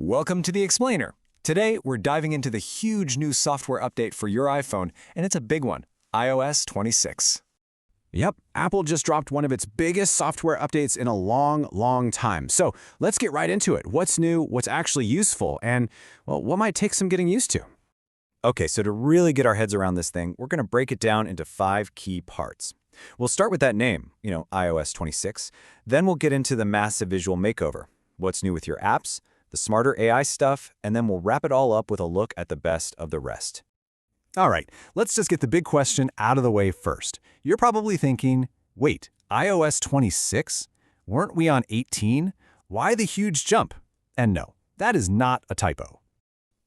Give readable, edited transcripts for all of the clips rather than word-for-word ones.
Welcome to the Explainer. Today, we're diving into the huge new software update for your iPhone, and it's a big one, iOS 26. Yep, Apple just dropped one of its biggest software updates in a long time. So let's get right into it. What's new, what's actually useful, and, well, what might take some getting used to? Okay, so to really get our heads around this thing, we're going to break it down into 5 key parts. We'll start with that name, iOS 26. Then we'll get into the massive visual makeover, what's new with your apps, the smarter AI stuff, and then we'll wrap it all up with a look at the best of the rest. All right, let's just get the big question out of the way first. You're probably thinking, wait, iOS 26? Weren't we on 18? Why the huge jump? And no, that is not a typo.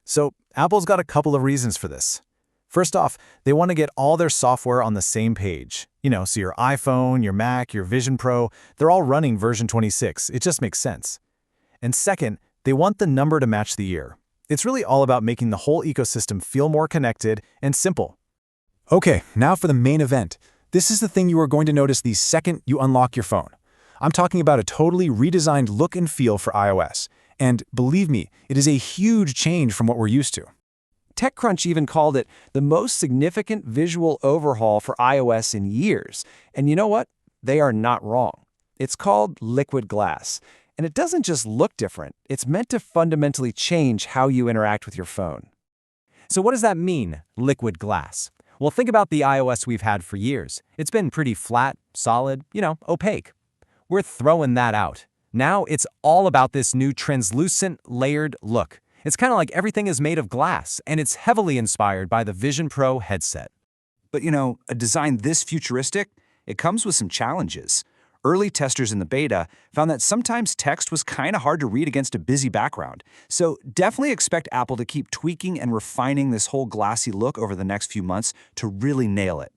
So Apple's got a couple of reasons for this. First off, they want to get all their software on the same page. So your iPhone, your Mac, your Vision Pro, they're all running version 26. It just makes sense. And second, they want the number to match the year. It's really all about making the whole ecosystem feel more connected and simple. Okay, now for the main event. This is the thing you are going to notice the second you unlock your phone. I'm talking about a totally redesigned look and feel for iOS. And believe me, it is a huge change from what we're used to. TechCrunch even called it the most significant visual overhaul for iOS in years. And you know what? They are not wrong. It's called Liquid Glass. And it doesn't just look different. It's meant to fundamentally change how you interact with your phone. So what does that mean, liquid glass? Well, think about the iOS we've had for years. It's been pretty flat, solid, opaque. We're throwing that out. Now it's all about this new translucent, layered look. It's kind of like everything is made of glass, and it's heavily inspired by the Vision Pro headset. But a design this futuristic, it comes with some challenges. Early testers in the beta found that sometimes text was kind of hard to read against a busy background. So definitely expect Apple to keep tweaking and refining this whole glassy look over the next few months to really nail it.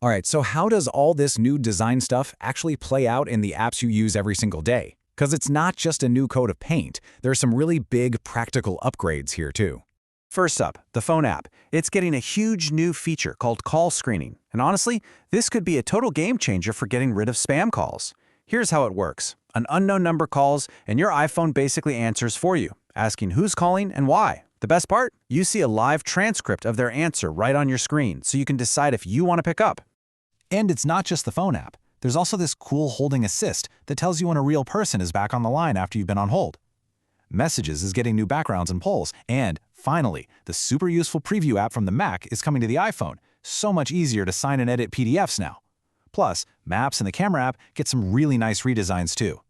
All right, so how does all this new design stuff actually play out in the apps you use every single day? Because it's not just a new coat of paint. There's some really big practical upgrades here too. First up, the phone app. It's getting a huge new feature called call screening. And honestly, this could be a total game changer for getting rid of spam calls. Here's how it works. An unknown number calls, and your iPhone basically answers for you, asking who's calling and why. The best part? You see a live transcript of their answer right on your screen, so you can decide if you want to pick up. And it's not just the phone app. There's also this cool holding assist that tells you when a real person is back on the line after you've been on hold. Messages is getting new backgrounds and polls, and finally, the super useful preview app from the Mac is coming to the iPhone. So much easier to sign and edit PDFs now. Plus, Maps and the camera app get some really nice redesigns too.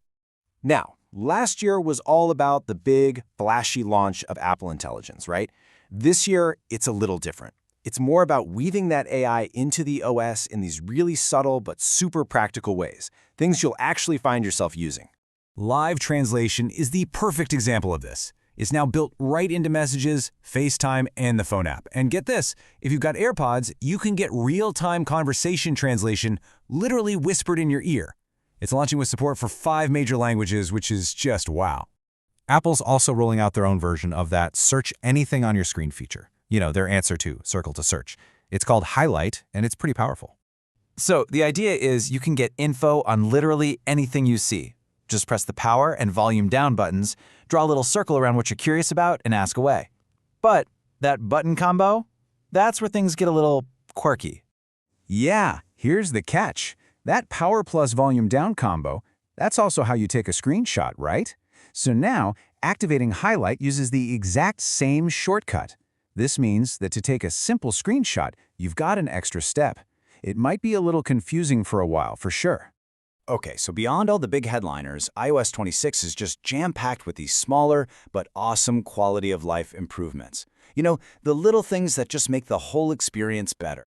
Now, last year was all about the big, flashy launch of Apple Intelligence, right? This year, it's a little different. It's more about weaving that AI into the OS in these really subtle but super practical ways, things you'll actually find yourself using. Live translation is the perfect example of this. It's now built right into Messages, FaceTime, and the phone app. And get this, if you've got AirPods, you can get real-time conversation translation literally whispered in your ear. It's launching with support for 5 major languages, which is just wow. Apple's also rolling out their own version of that Search Anything on Your Screen feature. Their answer to Circle to Search. It's called Highlight, and it's pretty powerful. So the idea is you can get info on literally anything you see. Just press the power and volume down buttons, draw a little circle around what you're curious about, and ask away. But that button combo, that's where things get a little quirky. Yeah, here's the catch. That power plus volume down combo, that's also how you take a screenshot, right? So now, activating Highlight uses the exact same shortcut. This means that to take a simple screenshot, you've got an extra step. It might be a little confusing for a while, for sure. Okay, so beyond all the big headliners, iOS 26 is just jam-packed with these smaller but awesome quality of life improvements. The little things that just make the whole experience better.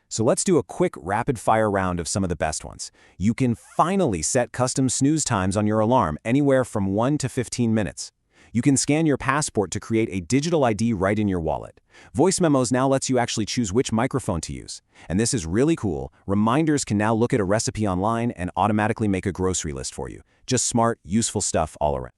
So let's do a quick rapid-fire round of some of the best ones. You can finally set custom snooze times on your alarm anywhere from 1 to 15 minutes. You can scan your passport to create a digital ID right in your wallet. Voice Memos now lets you actually choose which microphone to use. And this is really cool. Reminders can now look at a recipe online and automatically make a grocery list for you. Just smart, useful stuff all around.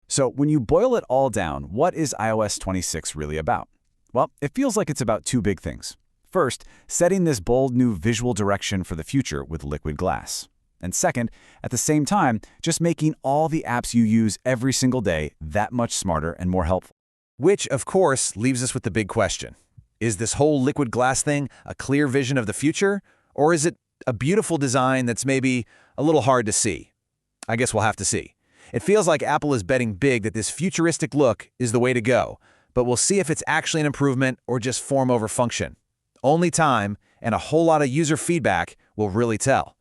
So when you boil it all down, what is iOS 26 really about? Well, it feels like it's about 2 big things. First, setting this bold new visual direction for the future with liquid glass. And second, at the same time, just making all the apps you use every single day that much smarter and more helpful. Which, of course, leaves us with the big question. Is this whole liquid glass thing a clear vision of the future? Or is it a beautiful design that's maybe a little hard to see? I guess we'll have to see. It feels like Apple is betting big that this futuristic look is the way to go, but we'll see if it's actually an improvement or just form over function. Only time and a whole lot of user feedback will really tell.